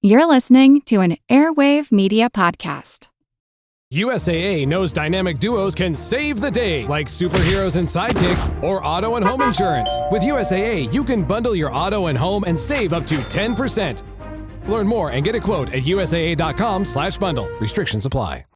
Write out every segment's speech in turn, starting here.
You're listening to an Airwave Media Podcast. USAA knows dynamic duos can save the day, like superheroes and sidekicks, or auto and home insurance. With USAA, you can bundle your auto and home and save up to 10%. Learn more and get a quote at usaa.com/bundle. Restrictions apply.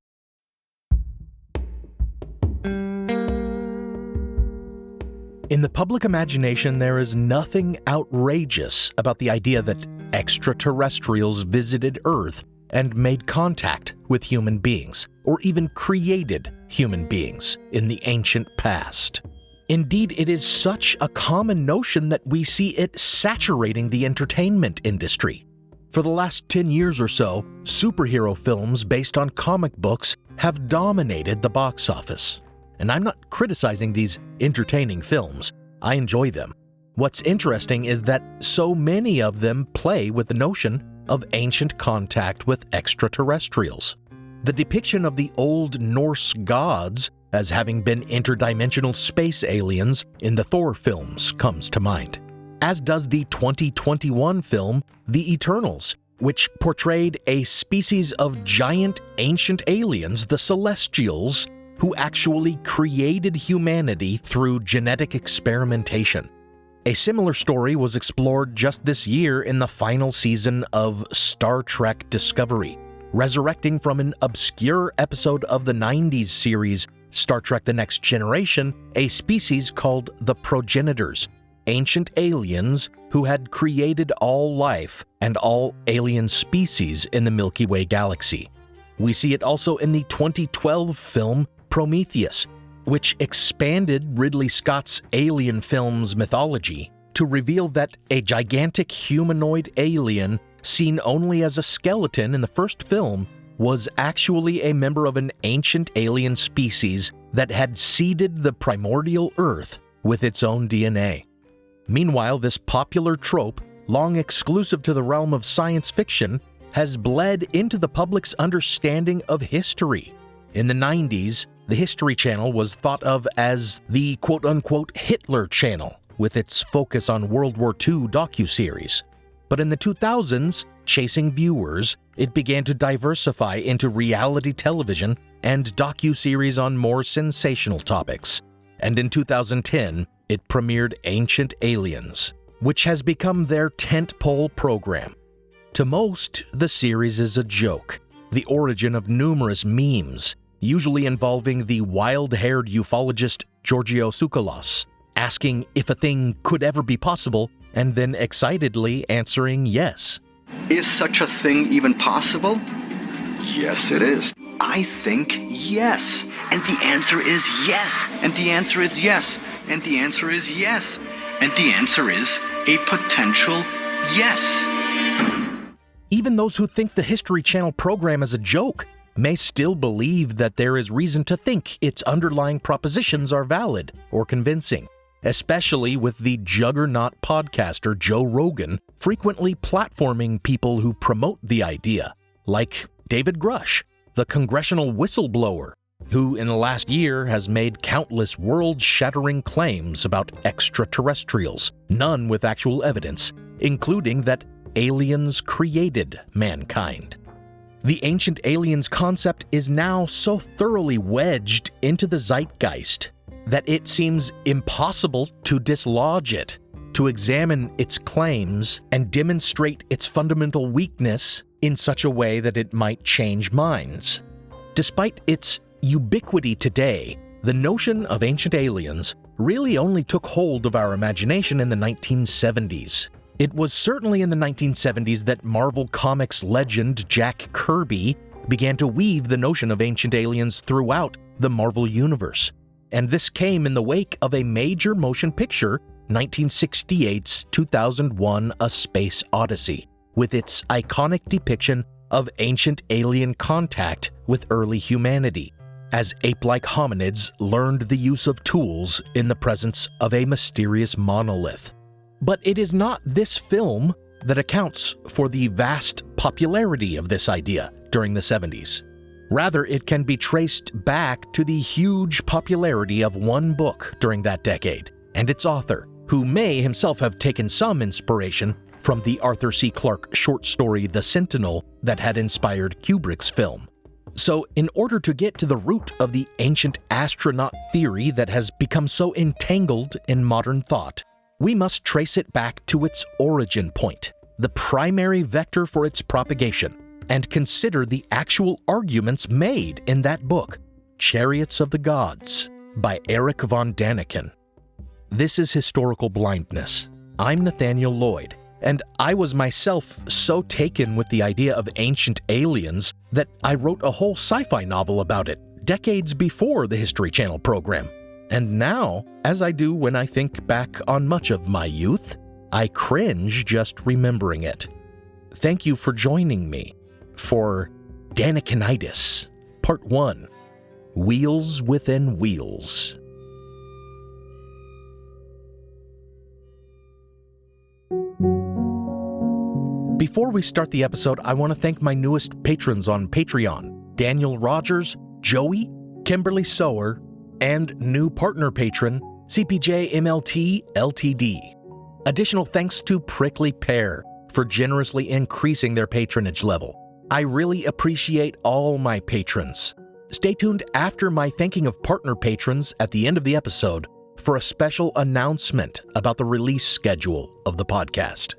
In the public imagination, there is nothing outrageous about the idea that extraterrestrials visited Earth and made contact with human beings, or even created human beings in the ancient past. Indeed, it is such a common notion that we see it saturating the entertainment industry. For the last 10 years or so, superhero films based on comic books have dominated the box office. And I'm not criticizing these entertaining films. I enjoy them. What's interesting is that so many of them play with the notion of ancient contact with extraterrestrials. The depiction of the old Norse gods as having been interdimensional space aliens in the Thor films comes to mind, as does the 2021 film The Eternals, which portrayed a species of giant ancient aliens, the Celestials, who actually created humanity through genetic experimentation. A similar story was explored just this year in the final season of Star Trek Discovery, resurrecting from an obscure episode of the 90s series Star Trek The Next Generation, a species called the Progenitors, ancient aliens who had created all life and all alien species in the Milky Way galaxy. We see it also in the 2012 film Prometheus, which expanded Ridley Scott's Alien film's mythology to reveal that a gigantic humanoid alien seen only as a skeleton in the first film was actually a member of an ancient alien species that had seeded the primordial Earth with its own DNA. Meanwhile, this popular trope, long exclusive to the realm of science fiction, has bled into the public's understanding of history. In the 90s, the History Channel was thought of as the quote-unquote Hitler Channel, with its focus on World War II docuseries. But in the 2000s, chasing viewers, it began to diversify into reality television and docuseries on more sensational topics. And in 2010, it premiered Ancient Aliens, which has become their tentpole program. To most, the series is a joke, the origin of numerous memes, usually involving the wild-haired ufologist Giorgio Tsoukalos, asking if a thing could ever be possible, and then excitedly answering yes. Is such a thing even possible? Yes, it is. I think yes. And the answer is yes. And the answer is yes. And the answer is yes. And the answer is a potential yes. Even those who think the History Channel program is a joke may still believe that there is reason to think its underlying propositions are valid or convincing, especially with the juggernaut podcaster Joe Rogan frequently platforming people who promote the idea, like David Grush, the congressional whistleblower, who in the last year has made countless world-shattering claims about extraterrestrials, none with actual evidence, including that aliens created mankind. The ancient aliens concept is now so thoroughly wedged into the zeitgeist that it seems impossible to dislodge it, to examine its claims and demonstrate its fundamental weakness in such a way that it might change minds. Despite its ubiquity today, the notion of ancient aliens really only took hold of our imagination in the 1970s. It was certainly in the 1970s that Marvel Comics legend Jack Kirby began to weave the notion of ancient aliens throughout the Marvel Universe. And this came in the wake of a major motion picture, 1968's 2001 A Space Odyssey, with its iconic depiction of ancient alien contact with early humanity, as ape-like hominids learned the use of tools in the presence of a mysterious monolith. But it is not this film that accounts for the vast popularity of this idea during the 70s. Rather, it can be traced back to the huge popularity of one book during that decade, and its author, who may himself have taken some inspiration from the Arthur C. Clarke short story The Sentinel that had inspired Kubrick's film. So, in order to get to the root of the ancient astronaut theory that has become so entangled in modern thought, we must trace it back to its origin point, the primary vector for its propagation, and consider the actual arguments made in that book, Chariots of the Gods, by Erich von Däniken. This is Historical Blindness. I'm Nathaniel Lloyd, and I was myself so taken with the idea of ancient aliens that I wrote a whole sci-fi novel about it, decades before the History Channel program. And now, as I do when I think back on much of my youth, I cringe just remembering it. Thank you for joining me for Dänikenitis, Part 1, Wheels Within Wheels. Before we start the episode, I want to thank my newest patrons on Patreon, Daniel Rogers, Joey, Kimberly Sower, and new partner patron, CPJ MLT Ltd. Additional thanks to Prickly Pear for generously increasing their patronage level. I really appreciate all my patrons. Stay tuned after my thanking of partner patrons at the end of the episode for a special announcement about the release schedule of the podcast.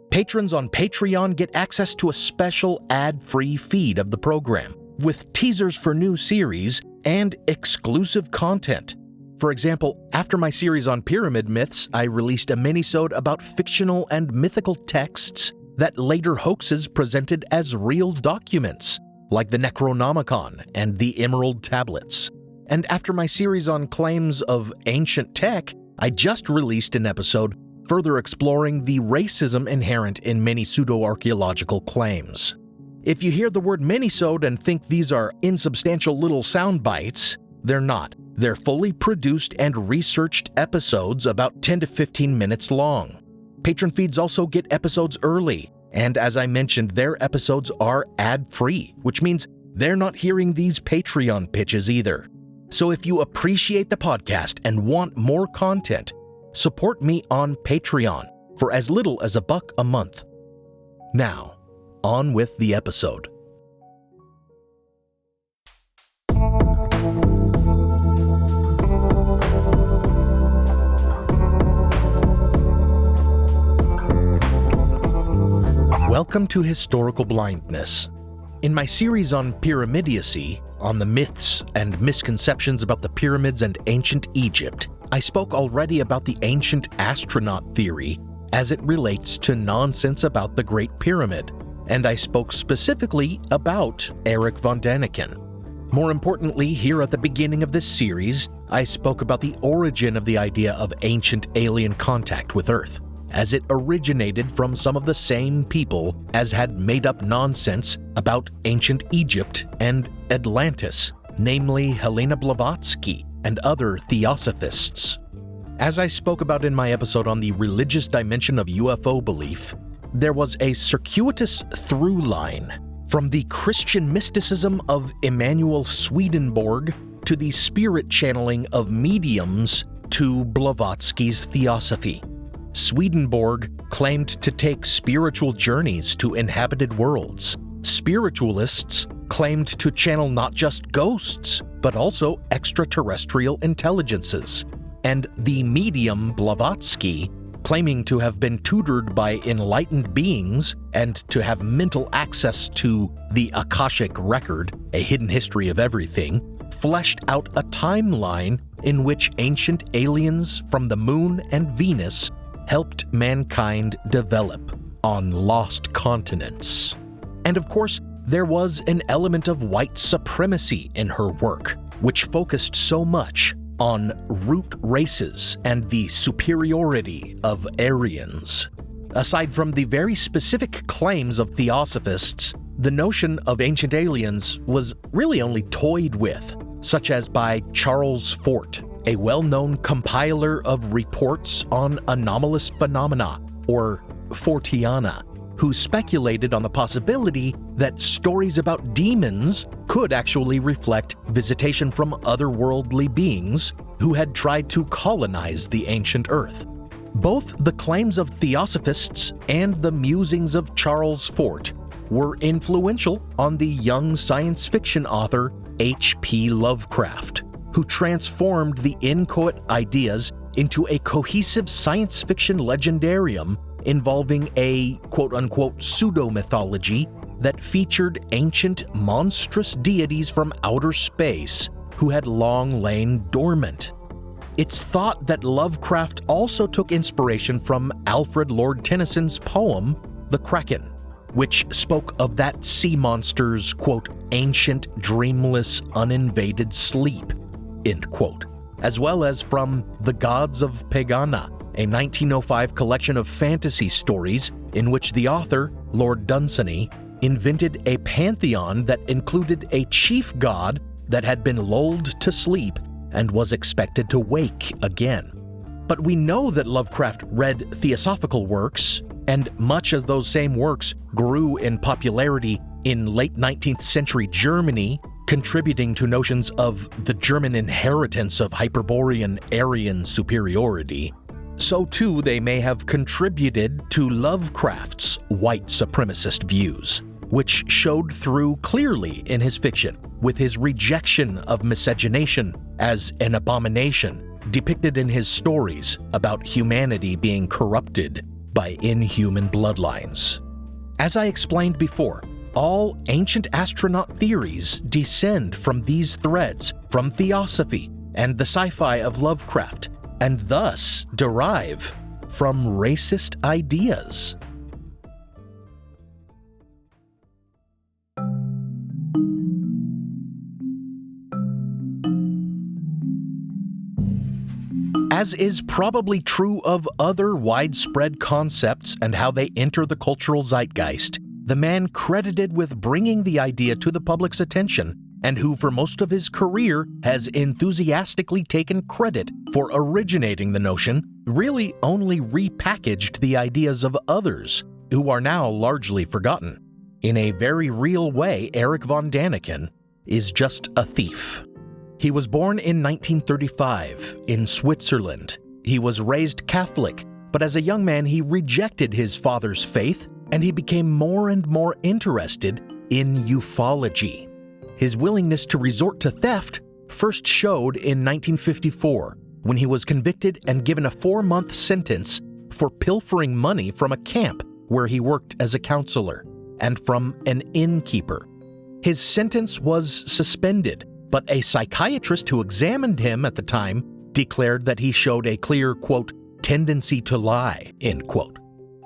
Patrons on Patreon get access to a special ad-free feed of the program, with teasers for new series and exclusive content. For example, after my series on pyramid myths, I released a mini-sode about fictional and mythical texts that later hoaxes presented as real documents, like the Necronomicon and the Emerald Tablets. And after my series on claims of ancient tech, I just released an episode further exploring the racism inherent in many pseudo-archaeological claims. If you hear the word minisode and think these are insubstantial little sound bites, they're not. They're fully produced and researched episodes about 10 to 15 minutes long. Patron feeds also get episodes early, and as I mentioned, their episodes are ad-free, which means they're not hearing these Patreon pitches either. So if you appreciate the podcast and want more content, support me on Patreon for as little as $1 a month. Now, on with the episode. Welcome to Historical Blindness. In my series on pyramidiacy, on the myths and misconceptions about the pyramids and ancient Egypt, I spoke already about the ancient astronaut theory as it relates to nonsense about the Great Pyramid, and I spoke specifically about Erich von Däniken. More importantly, here at the beginning of this series, I spoke about the origin of the idea of ancient alien contact with Earth, as it originated from some of the same people as had made up nonsense about ancient Egypt and Atlantis, namely Helena Blavatsky and other theosophists. As I spoke about in my episode on the religious dimension of UFO belief, there was a circuitous through line from the Christian mysticism of Emanuel Swedenborg to the spirit channeling of mediums to Blavatsky's theosophy. Swedenborg claimed to take spiritual journeys to inhabited worlds. Spiritualists claimed to channel not just ghosts, but also extraterrestrial intelligences. And the medium Blavatsky, claiming to have been tutored by enlightened beings and to have mental access to the Akashic Record, a hidden history of everything, fleshed out a timeline in which ancient aliens from the Moon and Venus helped mankind develop on lost continents. And of course, there was an element of white supremacy in her work, which focused so much on root races and the superiority of Aryans. Aside from the very specific claims of theosophists, the notion of ancient aliens was really only toyed with, such as by Charles Fort, a well-known compiler of reports on anomalous phenomena, or Fortiana, who speculated on the possibility that stories about demons could actually reflect visitation from otherworldly beings who had tried to colonize the ancient Earth. Both the claims of theosophists and the musings of Charles Fort were influential on the young science fiction author H.P. Lovecraft, who transformed the inchoate ideas into a cohesive science fiction legendarium involving a quote-unquote pseudo-mythology that featured ancient, monstrous deities from outer space who had long lain dormant. It's thought that Lovecraft also took inspiration from Alfred Lord Tennyson's poem, The Kraken, which spoke of that sea monster's, quote, ancient, dreamless, uninvaded sleep, end quote, as well as from The Gods of Pegana, a 1905 collection of fantasy stories in which the author, Lord Dunsany, invented a pantheon that included a chief god that had been lulled to sleep and was expected to wake again. But we know that Lovecraft read theosophical works, and much as those same works grew in popularity in late 19th century Germany, contributing to notions of the German inheritance of Hyperborean Aryan superiority, so too they may have contributed to Lovecraft's white supremacist views, which showed through clearly in his fiction, with his rejection of miscegenation as an abomination depicted in his stories about humanity being corrupted by inhuman bloodlines. As I explained before, all ancient astronaut theories descend from these threads from theosophy and the sci-fi of Lovecraft, and thus derive from racist ideas. As is probably true of other widespread concepts and how they enter the cultural zeitgeist, the man credited with bringing the idea to the public's attention, and who for most of his career has enthusiastically taken credit for originating the notion, really only repackaged the ideas of others, who are now largely forgotten. In a very real way, Erich von Däniken is just a thief. He was born in 1935 in Switzerland. He was raised Catholic, but as a young man he rejected his father's faith, and he became more and more interested in ufology. His willingness to resort to theft first showed in 1954, when he was convicted and given a 4-month sentence for pilfering money from a camp where he worked as a counselor, and from an innkeeper. His sentence was suspended, but a psychiatrist who examined him at the time declared that he showed a clear, quote, tendency to lie, end quote.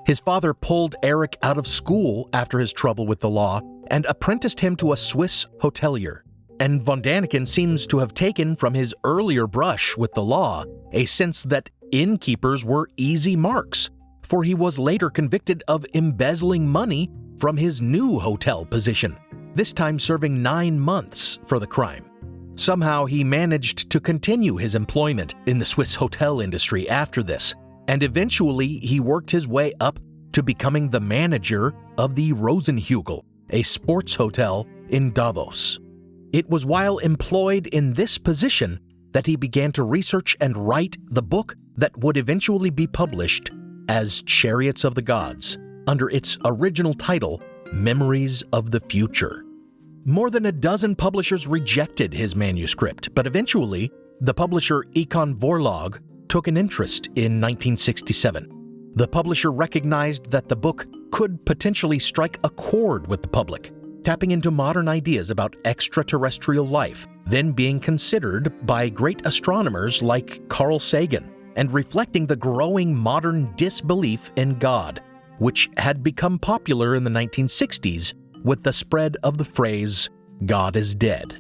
His father pulled Erich out of school after his trouble with the law and apprenticed him to a Swiss hotelier. And von Däniken seems to have taken from his earlier brush with the law a sense that innkeepers were easy marks, for he was later convicted of embezzling money from his new hotel position, this time serving 9 months for the crime. Somehow he managed to continue his employment in the Swiss hotel industry after this, and eventually he worked his way up to becoming the manager of the Rosenhügel, a sports hotel in Davos. It was while employed in this position that he began to research and write the book that would eventually be published as Chariots of the Gods, under its original title, Memories of the Future. More than a dozen publishers rejected his manuscript, but eventually, the publisher Econ Vorlag took an interest in 1967. The publisher recognized that the book could potentially strike a chord with the public, tapping into modern ideas about extraterrestrial life, then being considered by great astronomers like Carl Sagan, and reflecting the growing modern disbelief in God, which had become popular in the 1960s with the spread of the phrase, God is dead.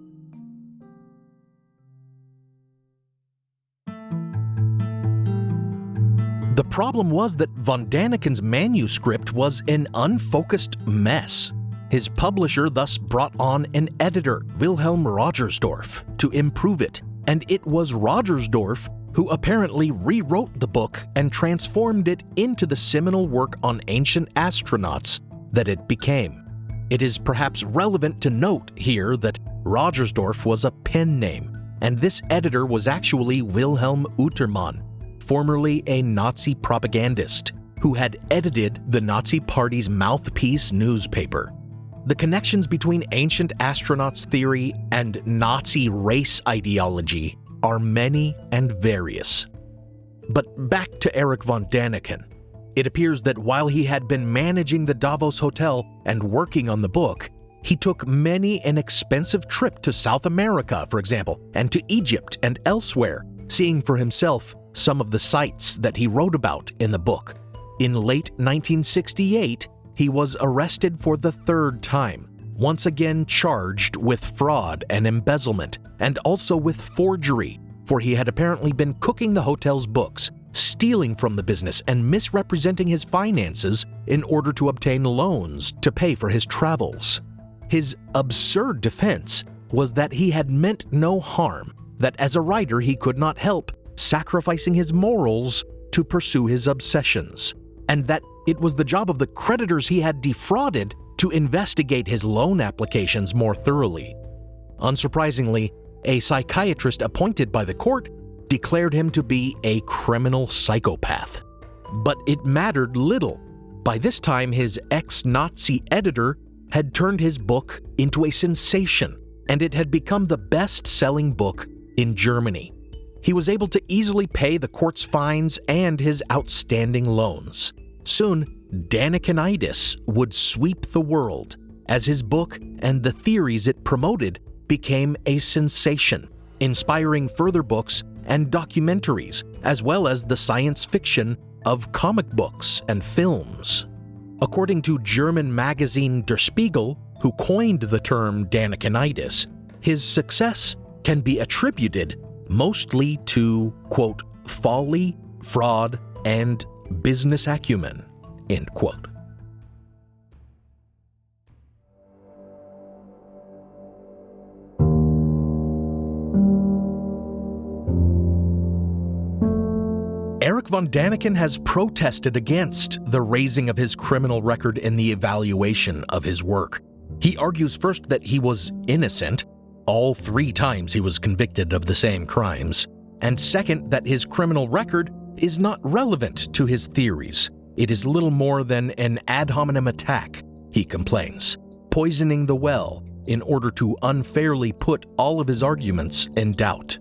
The problem was that von Däniken's manuscript was an unfocused mess. His publisher thus brought on an editor, Wilhelm Rogersdorf, to improve it, and it was Rogersdorf who apparently rewrote the book and transformed it into the seminal work on ancient astronauts that it became. It is perhaps relevant to note here that Rogersdorf was a pen name, and this editor was actually Wilhelm Utermann, formerly a Nazi propagandist, who had edited the Nazi Party's mouthpiece newspaper. The connections between ancient astronauts theory and Nazi race ideology are many and various. But back to Erich von Däniken. It appears that while he had been managing the Davos Hotel and working on the book, he took many an expensive trip to South America, for example, and to Egypt and elsewhere, seeing for himself some of the sights that he wrote about in the book. In late 1968, he was arrested for the third time, once again charged with fraud and embezzlement, and also with forgery, for he had apparently been cooking the hotel's books, stealing from the business and misrepresenting his finances in order to obtain loans to pay for his travels. His absurd defense was that he had meant no harm, that as a writer he could not help sacrificing his morals to pursue his obsessions, and that it was the job of the creditors he had defrauded to investigate his loan applications more thoroughly. Unsurprisingly, a psychiatrist appointed by the court declared him to be a criminal psychopath. But it mattered little. By this time, his ex-Nazi editor had turned his book into a sensation, and it had become the best-selling book in Germany. He was able to easily pay the court's fines and his outstanding loans. Soon, Dänikenitis would sweep the world, as his book and the theories it promoted became a sensation, inspiring further books and documentaries, as well as the science fiction of comic books and films. According to German magazine Der Spiegel, who coined the term Dänikenitis, his success can be attributed mostly to, quote, folly, fraud, and business acumen, end quote. Erich von Däniken has protested against the raising of his criminal record in the evaluation of his work. He argues first that he was innocent, all 3 times he was convicted of the same crimes, and second that his criminal record is not relevant to his theories. It is little more than an ad hominem attack, he complains, poisoning the well in order to unfairly put all of his arguments in doubt.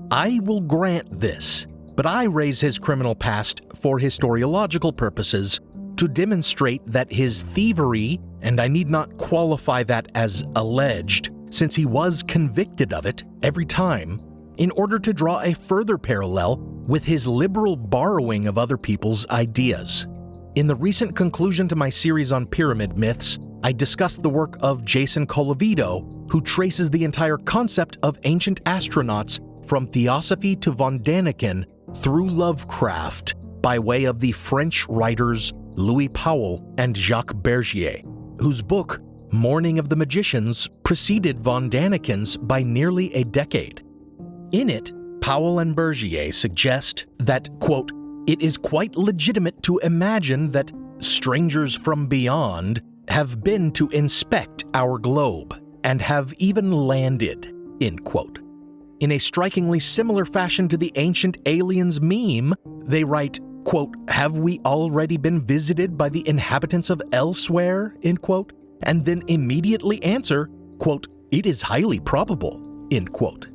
I will grant this, but I raise his criminal past for historiological purposes to demonstrate that his thievery, and I need not qualify that as alleged, since he was convicted of it every time, in order to draw a further parallel with his liberal borrowing of other people's ideas. In the recent conclusion to my series on pyramid myths, I discussed the work of Jason Colavito, who traces the entire concept of ancient astronauts from Theosophy to von Däniken through Lovecraft by way of the French writers Louis Powell and Jacques Bergier, whose book Morning of the Magicians preceded von Däniken's by nearly a decade. In it, Powell and Bergier suggest that, quote, it is quite legitimate to imagine that strangers from beyond have been to inspect our globe and have even landed, end quote. In a strikingly similar fashion to the ancient aliens meme, they write, quote, have we already been visited by the inhabitants of elsewhere, end quote, and then immediately answer, quote, it is highly probable, end quote.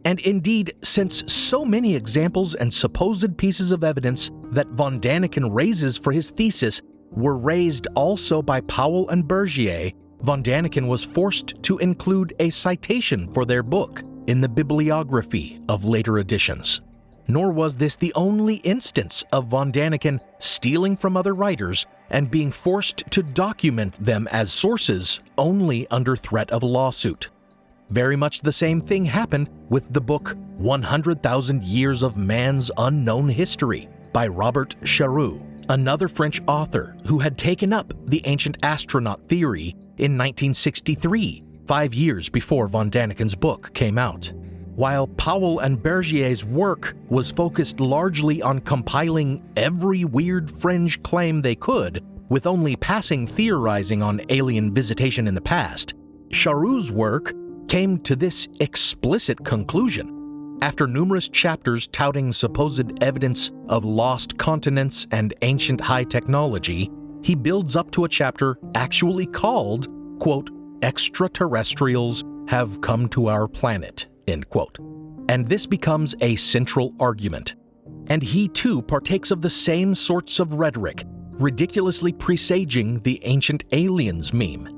And indeed, since so many examples and supposed pieces of evidence that von Däniken raises for his thesis were raised also by Powell and Bergier, von Däniken was forced to include a citation for their book in the bibliography of later editions. Nor was this the only instance of von Däniken stealing from other writers and being forced to document them as sources only under threat of lawsuit. Very much the same thing happened with the book 100,000 Years of Man's Unknown History by Robert Charroux, another French author who had taken up the ancient astronaut theory in 1963, 5 years before von Däniken's book came out. While Powell and Bergier's work was focused largely on compiling every weird fringe claim they could, with only passing theorizing on alien visitation in the past, Charroux's work came to this explicit conclusion. After numerous chapters touting supposed evidence of lost continents and ancient high technology, he builds up to a chapter actually called, quote, "Extraterrestrials have come to our planet," end quote. And this becomes a central argument. And he too partakes of the same sorts of rhetoric, ridiculously presaging the ancient aliens meme.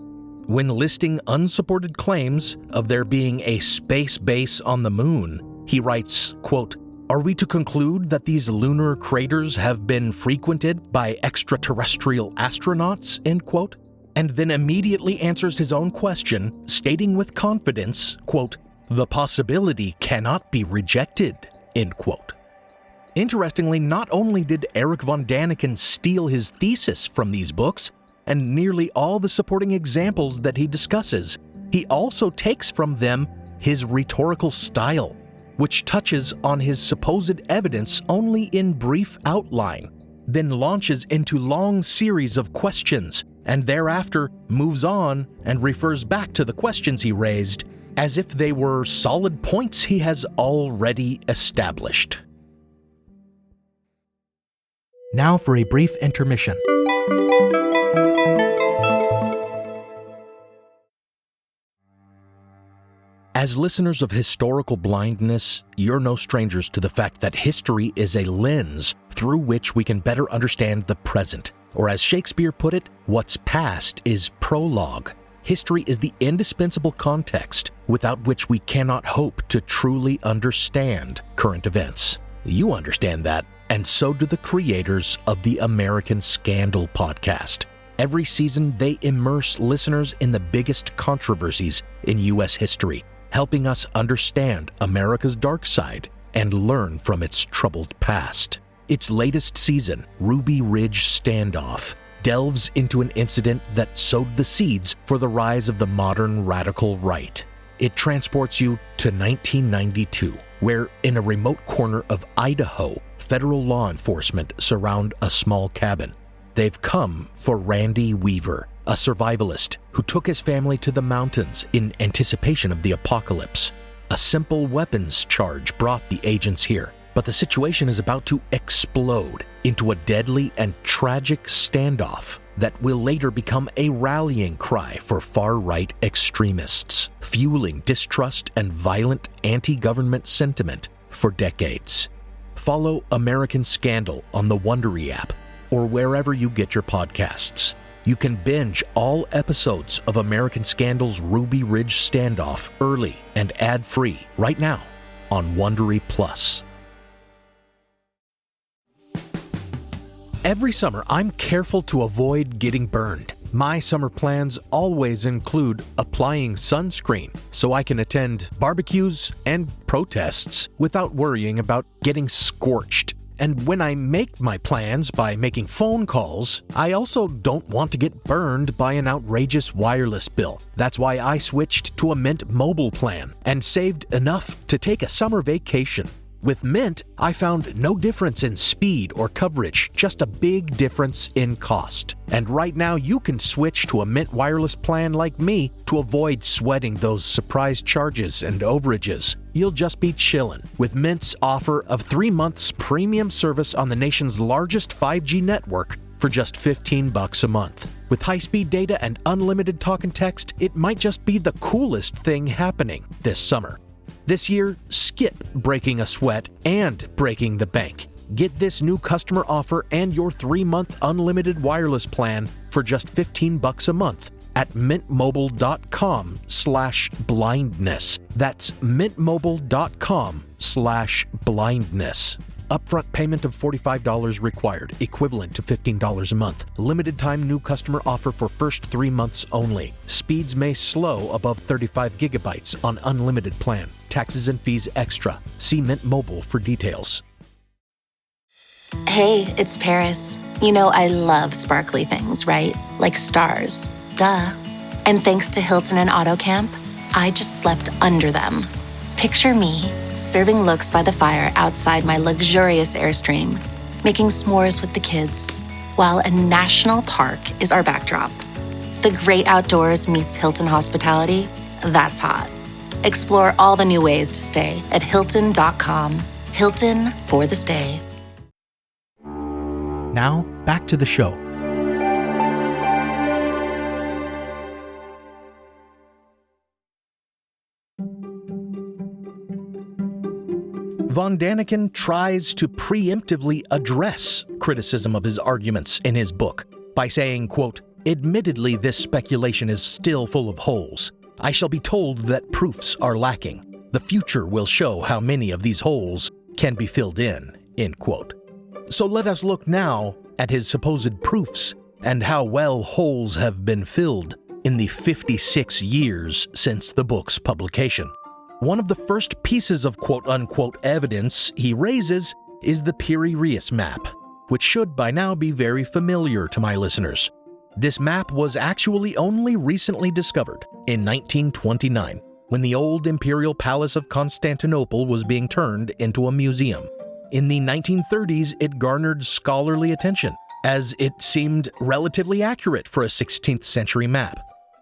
When listing unsupported claims of there being a space base on the moon, he writes, quote, "Are we to conclude that these lunar craters have been frequented by extraterrestrial astronauts?" End quote. And then immediately answers his own question, stating with confidence, quote, "The possibility cannot be rejected," end quote. Interestingly, not only did Erich von Däniken steal his thesis from these books, and nearly all the supporting examples that he discusses, he also takes from them his rhetorical style, which touches on his supposed evidence only in brief outline, then launches into long series of questions, and thereafter moves on and refers back to the questions he raised as if they were solid points he has already established. Now for a brief intermission. As listeners of Historical Blindness, you're no strangers to the fact that history is a lens through which we can better understand the present. Or as Shakespeare put it, what's past is prologue. History is the indispensable context without which we cannot hope to truly understand current events. You understand that, and so do the creators of the American Scandal podcast. Every season, they immerse listeners in the biggest controversies in U.S. history, helping us understand America's dark side and learn from its troubled past. Its latest season, Ruby Ridge Standoff, delves into an incident that sowed the seeds for the rise of the modern radical right. It transports you to 1992, where in a remote corner of Idaho, federal law enforcement surround a small cabin. They've come for Randy Weaver, a survivalist who took his family to the mountains in anticipation of the apocalypse. A simple weapons charge brought the agents here, but the situation is about to explode into a deadly and tragic standoff that will later become a rallying cry for far-right extremists, fueling distrust and violent anti-government sentiment for decades. Follow American Scandal on the Wondery app or wherever you get your podcasts. You can binge all episodes of American Scandal's Ruby Ridge Standoff early and ad-free right now on Wondery Plus. Every summer, I'm careful to avoid getting burned. My summer plans always include applying sunscreen so I can attend barbecues and protests without worrying about getting scorched. And when I make my plans by making phone calls, I also don't want to get burned by an outrageous wireless bill. That's why I switched to a Mint Mobile plan and saved enough to take a summer vacation. With Mint, I found no difference in speed or coverage, just a big difference in cost. And right now, you can switch to a Mint wireless plan like me to avoid sweating those surprise charges and overages. You'll just be chillin' with Mint's offer of 3 months premium service on the nation's largest 5G network for just $15 a month. With high-speed data and unlimited talk and text, it might just be the coolest thing happening this summer. This year, skip breaking a sweat and breaking the bank. Get this new customer offer and your 3-month unlimited wireless plan for just $15 a month at mintmobile.com/blindness. That's mintmobile.com/blindness. Upfront payment of $45 required, equivalent to $15 a month. Limited time new customer offer for first 3 months only. Speeds may slow above 35 gigabytes on unlimited plan. Taxes and fees extra. See Mint Mobile for details. Hey, it's Paris. You know I love sparkly things, right? Like stars. Duh. And thanks to Hilton and AutoCamp, I just slept under them. Picture me, serving looks by the fire outside my luxurious Airstream, making s'mores with the kids, while a national park is our backdrop. The great outdoors meets Hilton hospitality, that's hot. Explore all the new ways to stay at Hilton.com. Hilton for the stay. Now, back to the show. Von Däniken tries to preemptively address criticism of his arguments in his book by saying, quote, "Admittedly, this speculation is still full of holes. I shall be told that proofs are lacking. The future will show how many of these holes can be filled in," end quote. So let us look now at his supposed proofs and how well holes have been filled in the 56 years since the book's publication. One of the first pieces of quote-unquote evidence he raises is the Piri-Reis map, which should by now be very familiar to my listeners. This map was actually only recently discovered in 1929, when the old imperial palace of Constantinople was being turned into a museum. In the 1930s, it garnered scholarly attention, as it seemed relatively accurate for a 16th century map.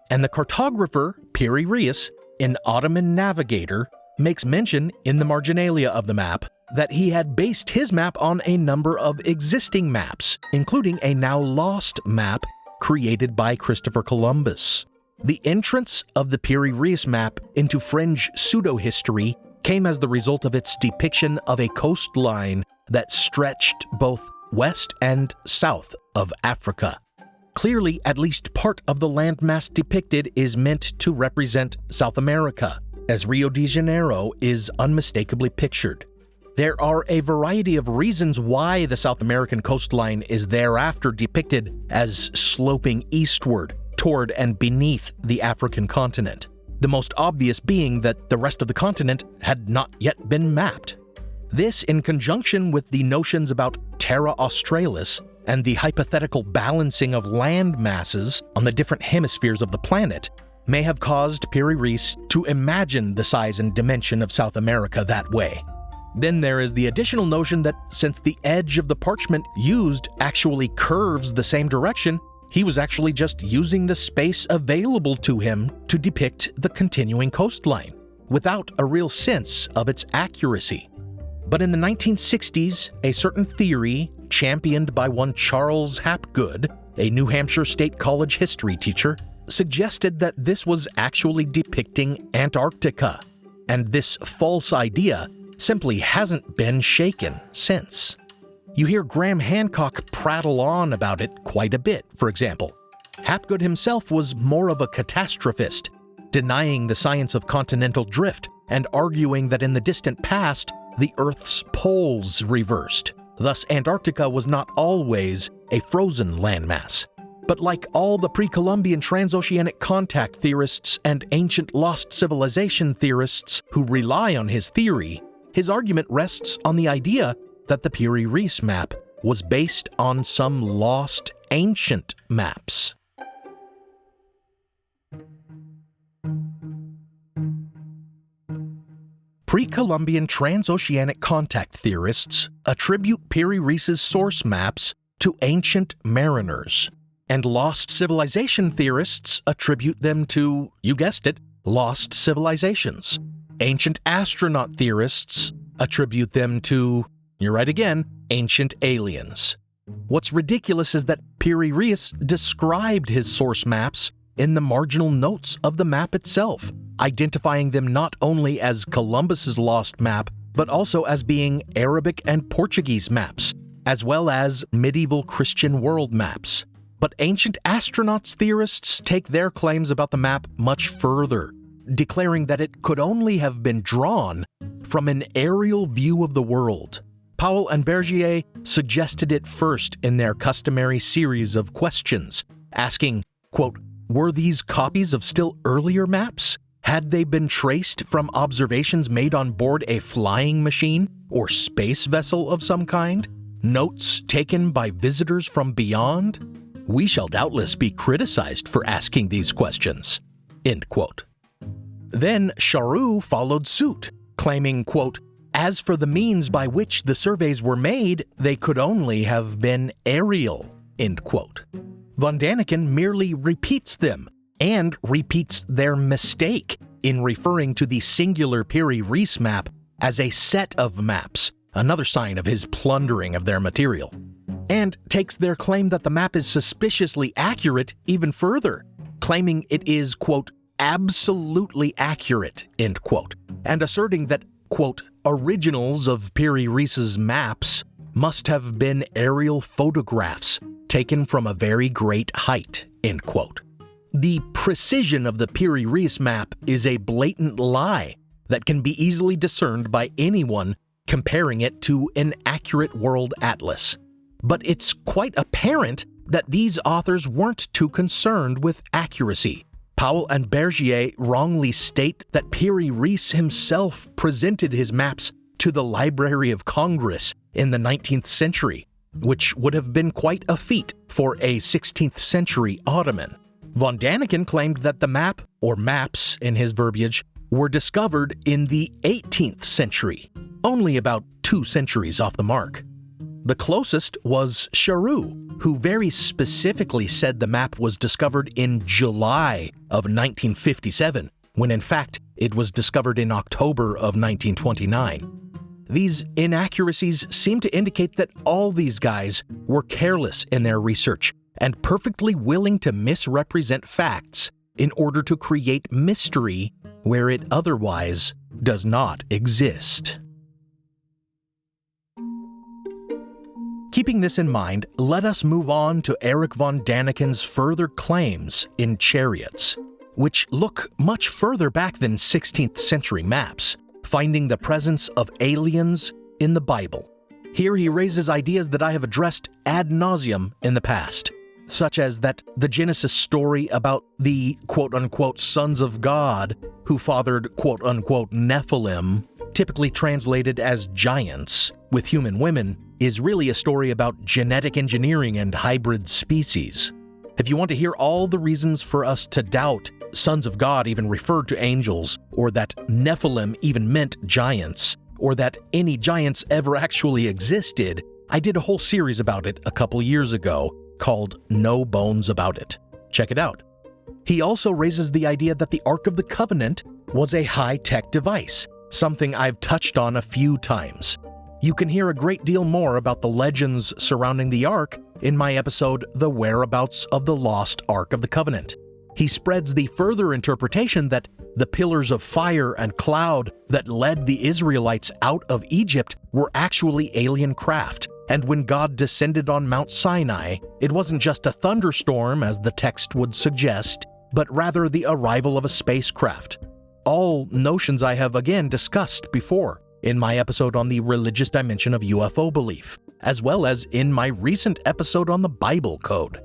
And the cartographer, Piri-Reis, an Ottoman navigator, makes mention in the marginalia of the map that he had based his map on a number of existing maps, including a now lost map created by Christopher Columbus. The entrance of the Piri-Reis map into fringe pseudo-history came as the result of its depiction of a coastline that stretched both west and south of Africa. Clearly, at least part of the landmass depicted is meant to represent South America, as Rio de Janeiro is unmistakably pictured. There are a variety of reasons why the South American coastline is thereafter depicted as sloping eastward toward and beneath the African continent, the most obvious being that the rest of the continent had not yet been mapped. This, in conjunction with the notions about Terra Australis and the hypothetical balancing of land masses on the different hemispheres of the planet, may have caused Piri-Reis to imagine the size and dimension of South America that way. Then there is the additional notion that since the edge of the parchment used actually curves the same direction, he was actually just using the space available to him to depict the continuing coastline, without a real sense of its accuracy. But in the 1960s, a certain theory, championed by one Charles Hapgood, a New Hampshire State College history teacher, suggested that this was actually depicting Antarctica, and this false idea simply hasn't been shaken since. You hear Graham Hancock prattle on about it quite a bit, for example. Hapgood himself was more of a catastrophist, denying the science of continental drift and arguing that in the distant past, the Earth's poles reversed. Thus, Antarctica was not always a frozen landmass. But like all the pre-Columbian transoceanic contact theorists and ancient lost civilization theorists who rely on his theory, his argument rests on the idea that the Piri-Reis map was based on some lost ancient maps. Pre-Columbian transoceanic contact theorists attribute Piri-Reis's source maps to ancient mariners, and lost civilization theorists attribute them to, you guessed it, lost civilizations. Ancient astronaut theorists attribute them to, you're right again, ancient aliens. What's ridiculous is that Piri-Reis described his source maps in the marginal notes of the map itself, identifying them not only as Columbus's lost map, but also as being Arabic and Portuguese maps, as well as medieval Christian world maps. But ancient astronauts theorists take their claims about the map much further, declaring that it could only have been drawn from an aerial view of the world. Powell and Bergier suggested it first in their customary series of questions, asking, quote, "Were these copies of still earlier maps? Had they been traced from observations made on board a flying machine or space vessel of some kind? Notes taken by visitors from beyond? We shall doubtless be criticized for asking these questions." End quote. Then Charroux followed suit, claiming, quote, "As for the means by which the surveys were made, they could only have been aerial," end quote. Von Däniken merely repeats them, and repeats their mistake, in referring to the singular Piri-Reis map as a set of maps, another sign of his plundering of their material, and takes their claim that the map is suspiciously accurate even further, claiming it is, quote, absolutely accurate, end quote, and asserting that, quote, originals of Piri-Reis's maps must have been aerial photographs taken from a very great height, end quote. The precision of the Piri-Reis map is a blatant lie that can be easily discerned by anyone comparing it to an accurate world atlas. But it's quite apparent that these authors weren't too concerned with accuracy. Powell and Bergier wrongly state that Piri-Reis himself presented his maps to the Library of Congress in the 19th century, which would have been quite a feat for a 16th century Ottoman. Von Däniken claimed that the map, or maps in his verbiage, were discovered in the 18th century, only about 2 centuries off the mark. The closest was Charroux, who very specifically said the map was discovered in July of 1957, when in fact it was discovered in October of 1929. These inaccuracies seem to indicate that all these guys were careless in their research and perfectly willing to misrepresent facts in order to create mystery where it otherwise does not exist. Keeping this in mind, let us move on to Erich von Däniken's further claims in Chariots, which look much further back than 16th century maps, finding the presence of aliens in the Bible. Here he raises ideas that I have addressed ad nauseum in the past, such as that the Genesis story about the quote-unquote sons of God who fathered quote-unquote Nephilim, typically translated as giants, with human women, is really a story about genetic engineering and hybrid species. If you want to hear all the reasons for us to doubt sons of God even referred to angels, or that Nephilim even meant giants, or that any giants ever actually existed, I did a whole series about it a couple years ago called No Bones About It. Check it out. He also raises the idea that the Ark of the Covenant was a high-tech device, something I've touched on a few times. You can hear a great deal more about the legends surrounding the Ark in my episode, The Whereabouts of the Lost Ark of the Covenant. He spreads the further interpretation that the pillars of fire and cloud that led the Israelites out of Egypt were actually alien craft, and when God descended on Mount Sinai, it wasn't just a thunderstorm as the text would suggest, but rather the arrival of a spacecraft. All notions I have again discussed before in my episode on the religious dimension of UFO belief, as well as in my recent episode on the Bible Code.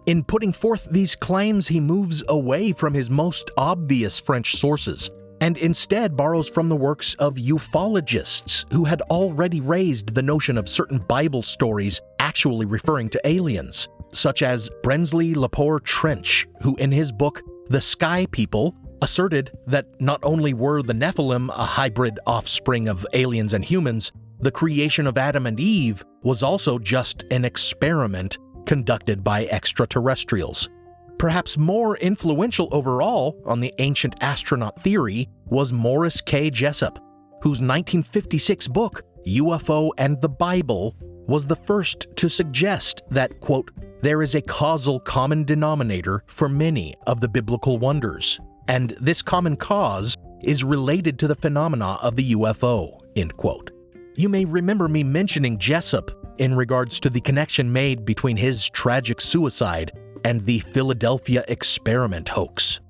In putting forth these claims, he moves away from his most obvious French sources, and instead borrows from the works of ufologists who had already raised the notion of certain Bible stories actually referring to aliens, such as Brensley Lepore Trench, who in his book The Sky People asserted that not only were the Nephilim a hybrid offspring of aliens and humans, the creation of Adam and Eve was also just an experiment conducted by extraterrestrials. Perhaps more influential overall on the ancient astronaut theory was Morris K. Jessup, whose 1956 book, UFO and the Bible, was the first to suggest that, quote, there is a causal common denominator for many of the biblical wonders, and this common cause is related to the phenomena of the UFO, end quote. You may remember me mentioning Jessup in regards to the connection made between his tragic suicide and the Philadelphia experiment hoax.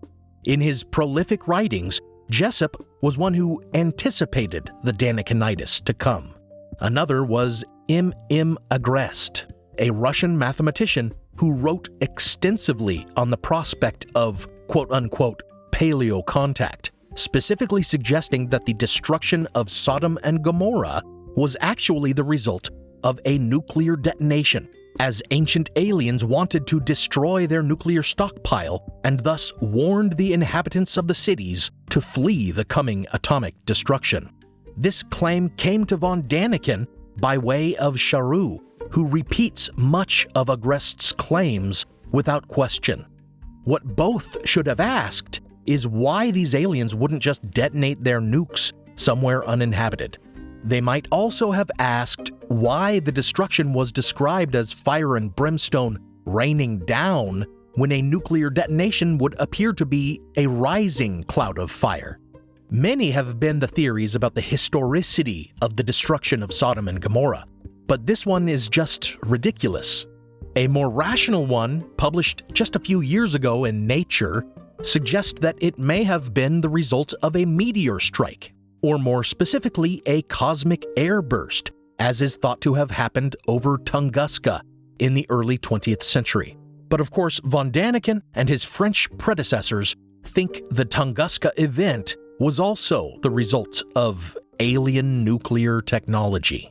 In his prolific writings, Jessup was one who anticipated the Dänikenitis to come. Another was M. Agreste, a Russian mathematician who wrote extensively on the prospect of quote-unquote paleo contact, specifically suggesting that the destruction of Sodom and Gomorrah was actually the result of a nuclear detonation, as ancient aliens wanted to destroy their nuclear stockpile and thus warned the inhabitants of the cities to flee the coming atomic destruction. This claim came to von Däniken by way of Charroux, who repeats much of Agreste's claims without question. What both should have asked is why these aliens wouldn't just detonate their nukes somewhere uninhabited. They might also have asked why the destruction was described as fire and brimstone raining down when a nuclear detonation would appear to be a rising cloud of fire. Many have been the theories about the historicity of the destruction of Sodom and Gomorrah, but this one is just ridiculous. A more rational one, published just a few years ago in Nature, suggests that it may have been the result of a meteor strike, or more specifically, a cosmic airburst, as is thought to have happened over Tunguska in the early 20th century. But of course, von Däniken and his French predecessors think the Tunguska event was also the result of alien nuclear technology.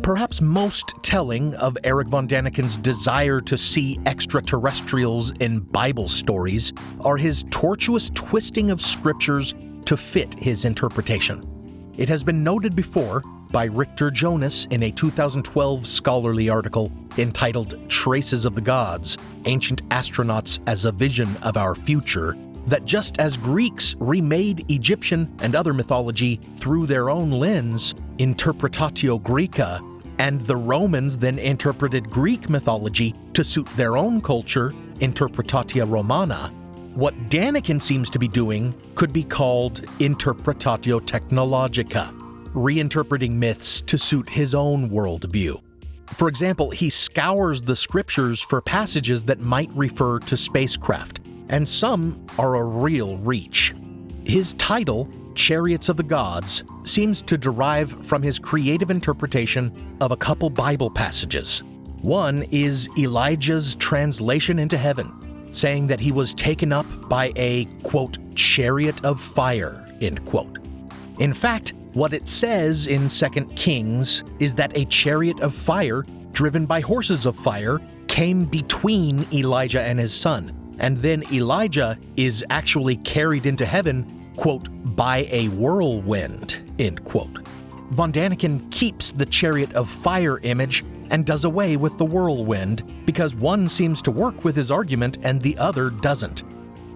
Perhaps most telling of Erich von Däniken's desire to see extraterrestrials in Bible stories are his tortuous twisting of scriptures to fit his interpretation. It has been noted before by Richter Jonas in a 2012 scholarly article entitled Traces of the Gods: Ancient Astronauts as a Vision of Our Future, that just as Greeks remade Egyptian and other mythology through their own lens, Interpretatio Graeca, and the Romans then interpreted Greek mythology to suit their own culture, Interpretatio Romana, what Däniken seems to be doing could be called Interpretatio Technologica, reinterpreting myths to suit his own worldview. For example, he scours the scriptures for passages that might refer to spacecraft, and some are a real reach. His title, Chariots of the Gods, seems to derive from his creative interpretation of a couple Bible passages. One is Elijah's translation into heaven, saying that he was taken up by a, quote, chariot of fire, end quote. In fact, what it says in 2 Kings is that a chariot of fire, driven by horses of fire, came between Elijah and his son, and then Elijah is actually carried into heaven, quote, by a whirlwind, end quote. Von Däniken keeps the chariot of fire image and does away with the whirlwind because one seems to work with his argument and the other doesn't.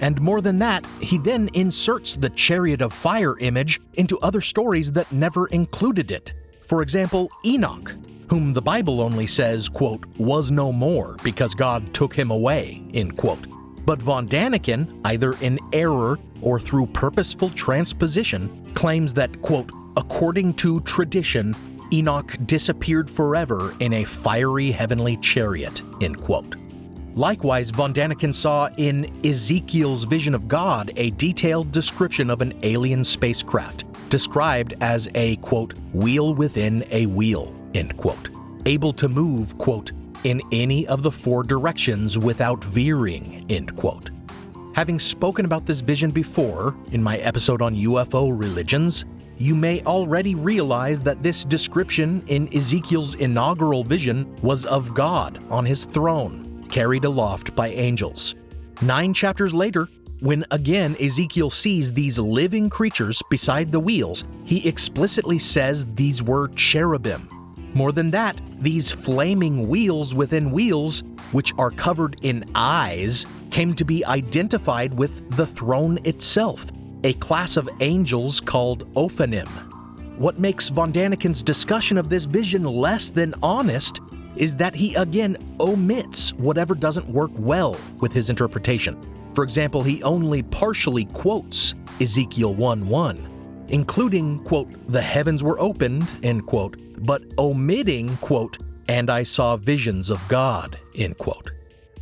And more than that, he then inserts the chariot of fire image into other stories that never included it. For example, Enoch, whom the Bible only says, quote, was no more because God took him away, end quote. But von Däniken, either in error or through purposeful transposition, claims that, quote, according to tradition, Enoch disappeared forever in a fiery heavenly chariot, end quote. Likewise, von Däniken saw in Ezekiel's vision of God a detailed description of an alien spacecraft, described as a, quote, wheel within a wheel, end quote, able to move, quote, in any of the four directions without veering, end quote. Having spoken about this vision before, in my episode on UFO religions, you may already realize that this description in Ezekiel's inaugural vision was of God on his throne, carried aloft by angels. 9 chapters later, when again Ezekiel sees these living creatures beside the wheels, he explicitly says these were cherubim. More than that, these flaming wheels within wheels, which are covered in eyes, came to be identified with the throne itself, a class of angels called Ophanim. What makes von Däniken's discussion of this vision less than honest is that he again omits whatever doesn't work well with his interpretation. For example, he only partially quotes Ezekiel 1:1, including, quote, the heavens were opened, end quote, but omitting, quote, and I saw visions of God, end quote.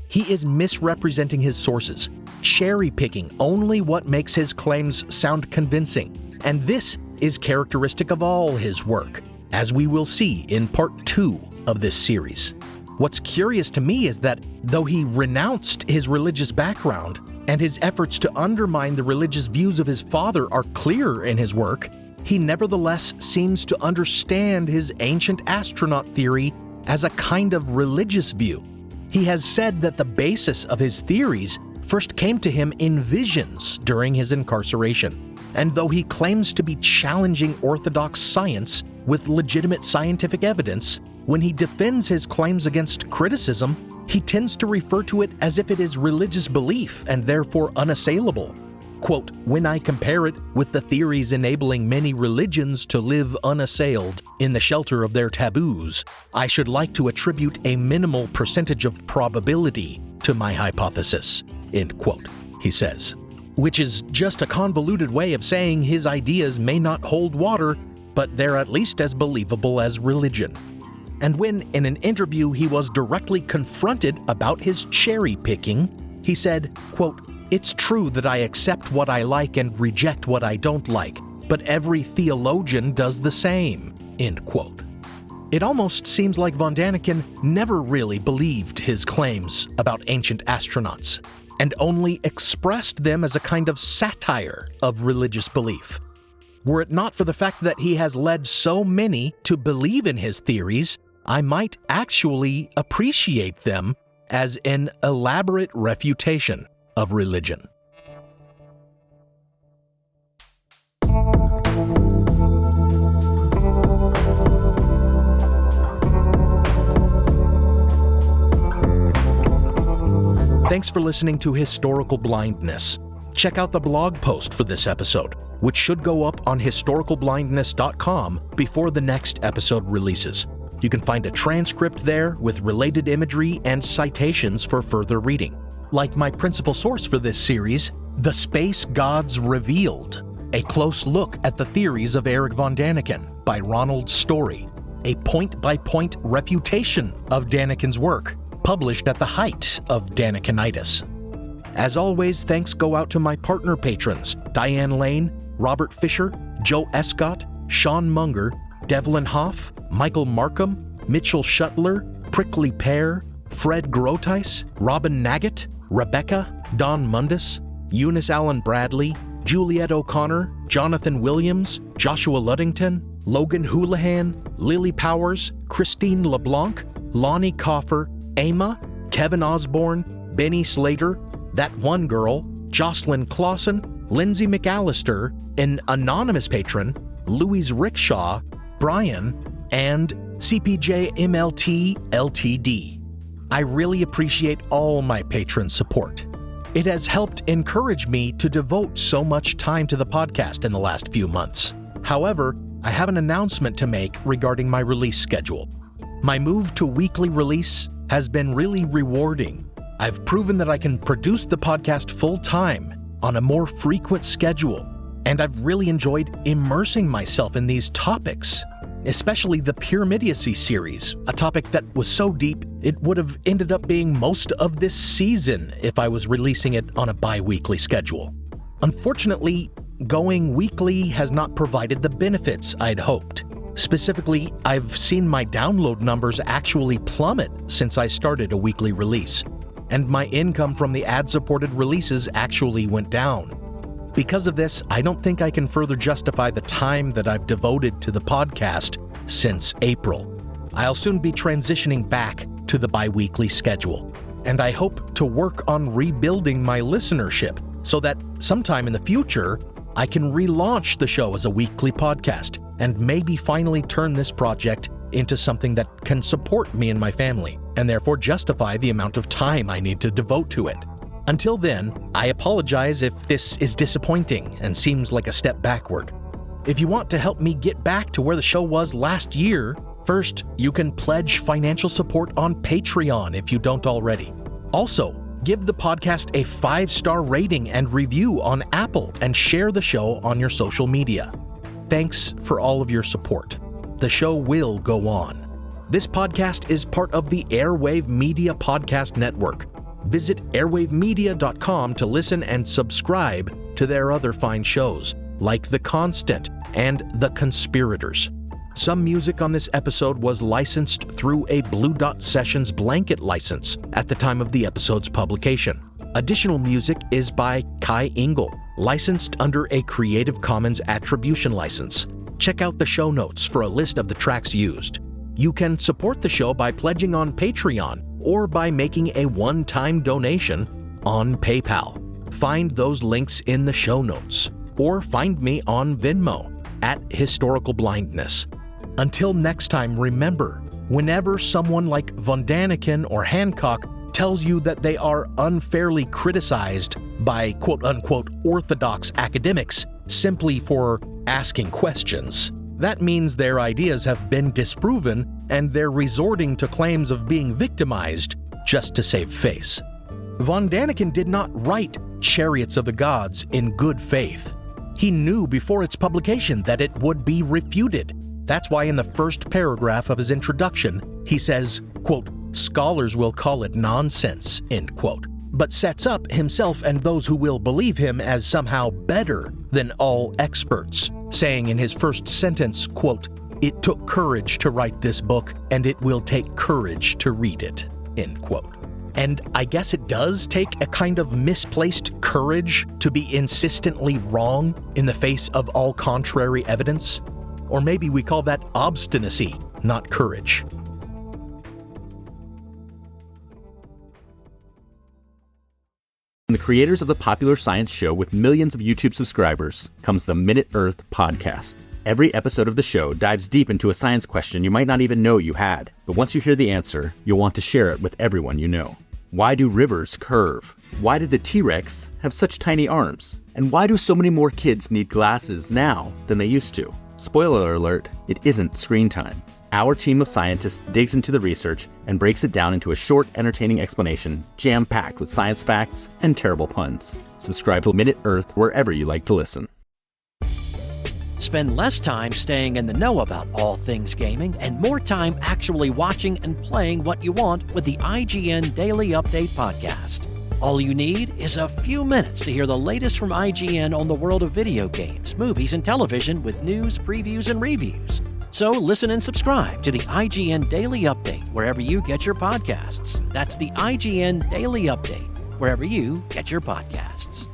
He is misrepresenting his sources, cherry-picking only what makes his claims sound convincing, and this is characteristic of all his work, as we will see in part 2 of this series. What's curious to me is that though he renounced his religious background and his efforts to undermine the religious views of his father are clear in his work, he nevertheless seems to understand his ancient astronaut theory as a kind of religious view. He has said that the basis of his theories first came to him in visions during his incarceration. And though he claims to be challenging orthodox science with legitimate scientific evidence, when he defends his claims against criticism, he tends to refer to it as if it is religious belief and therefore unassailable. Quote, "When I compare it with the theories enabling many religions to live unassailed in the shelter of their taboos, I should like to attribute a minimal percentage of probability to my hypothesis," end quote, he says. Which is just a convoluted way of saying his ideas may not hold water, but they're at least as believable as religion. And when, in an interview, he was directly confronted about his cherry-picking, he said, quote, "It's true that I accept what I like and reject what I don't like, but every theologian does the same," end quote. It almost seems like von Däniken never really believed his claims about ancient astronauts, and only expressed them as a kind of satire of religious belief. Were it not for the fact that he has led so many to believe in his theories, I might actually appreciate them as an elaborate refutation of religion. Thanks for listening to Historical Blindness. Check out the blog post for this episode, which should go up on historicalblindness.com before the next episode releases. You can find a transcript there with related imagery and citations for further reading. Like my principal source for this series, The Space Gods Revealed, a close look at the theories of Erich von Däniken by Ronald Story, a point-by-point refutation of Däniken's work, published at the height of Dänikenitis. As always, thanks go out to my partner patrons, Diane Lane, Robert Fisher, Joe Escott, Sean Munger, Devlin Hoff, Michael Markham, Mitchell Shuttler, Prickly Pear, Fred Groteis, Robin Naggett, Rebecca, Don Mundus, Eunice Allen Bradley, Juliet O'Connor, Jonathan Williams, Joshua Luddington, Logan Houlihan, Lily Powers, Christine LeBlanc, Lonnie Coffer, Emma, Kevin Osborne, Benny Slater, That One Girl, Jocelyn Clausen, Lindsay McAllister, an anonymous patron, Louise Rickshaw, Brian, and CPJ MLT LTD. I really appreciate all my patron support. It has helped encourage me to devote so much time to the podcast in the last few months. However, I have an announcement to make regarding my release schedule. My move to weekly release has been really rewarding. I've proven that I can produce the podcast full-time on a more frequent schedule, and I've really enjoyed immersing myself in these topics, especially the Pyramidiacy series, a topic that was so deep it would have ended up being most of this season if I was releasing it on a bi-weekly schedule. Unfortunately, going weekly has not provided the benefits I'd hoped. Specifically, I've seen my download numbers actually plummet since I started a weekly release, and my income from the ad-supported releases actually went down. Because of this, I don't think I can further justify the time that I've devoted to the podcast since April. I'll soon be transitioning back to the bi-weekly schedule, and I hope to work on rebuilding my listenership so that sometime in the future, I can relaunch the show as a weekly podcast and maybe finally turn this project into something that can support me and my family, and therefore justify the amount of time I need to devote to it. Until then, I apologize if this is disappointing and seems like a step backward. If you want to help me get back to where the show was last year, first, you can pledge financial support on Patreon if you don't already. Also, give the podcast a 5-star rating and review on Apple and share the show on your social media. Thanks for all of your support. The show will go on. This podcast is part of the Airwave Media Podcast Network. Visit airwavemedia.com to listen and subscribe to their other fine shows, like The Constant and The Conspirators. Some music on this episode was licensed through a Blue Dot Sessions blanket license at the time of the episode's publication. Additional music is by Kai Engel, licensed under a Creative Commons Attribution license. Check out the show notes for a list of the tracks used. You can support the show by pledging on Patreon or by making a one-time donation on PayPal. Find those links in the show notes. or find me on Venmo at Historical Blindness. Until next time, remember, whenever someone like von Däniken or Hancock tells you that they are unfairly criticized by quote-unquote orthodox academics simply for asking questions, that means their ideas have been disproven and they're resorting to claims of being victimized just to save face. Von Däniken did not write Chariots of the Gods in good faith. He knew before its publication that it would be refuted. That's why in the first paragraph of his introduction, he says, quote, "Scholars will call it nonsense," end quote, but sets up himself and those who will believe him as somehow better than all experts, saying in his first sentence, quote, "It took courage to write this book, and it will take courage to read it," end quote. And I guess it does take a kind of misplaced courage to be insistently wrong in the face of all contrary evidence. Or maybe we call that obstinacy, not courage. From the creators of the popular science show with millions of YouTube subscribers comes the Minute Earth podcast. Every episode of the show dives deep into a science question you might not even know you had. But once you hear the answer, you'll want to share it with everyone you know. Why do rivers curve? Why did the T-Rex have such tiny arms? And why do so many more kids need glasses now than they used to? Spoiler alert, it isn't screen time. Our team of scientists digs into the research and breaks it down into a short, entertaining explanation, jam-packed with science facts and terrible puns. Subscribe to Minute Earth wherever you like to listen. Spend less time staying in the know about all things gaming and more time actually watching and playing what you want with the IGN Daily Update podcast. All you need is a few minutes to hear the latest from IGN on the world of video games, movies, and television with news, previews, and reviews. So listen and subscribe to the IGN Daily Update wherever you get your podcasts. That's the IGN Daily Update wherever you get your podcasts.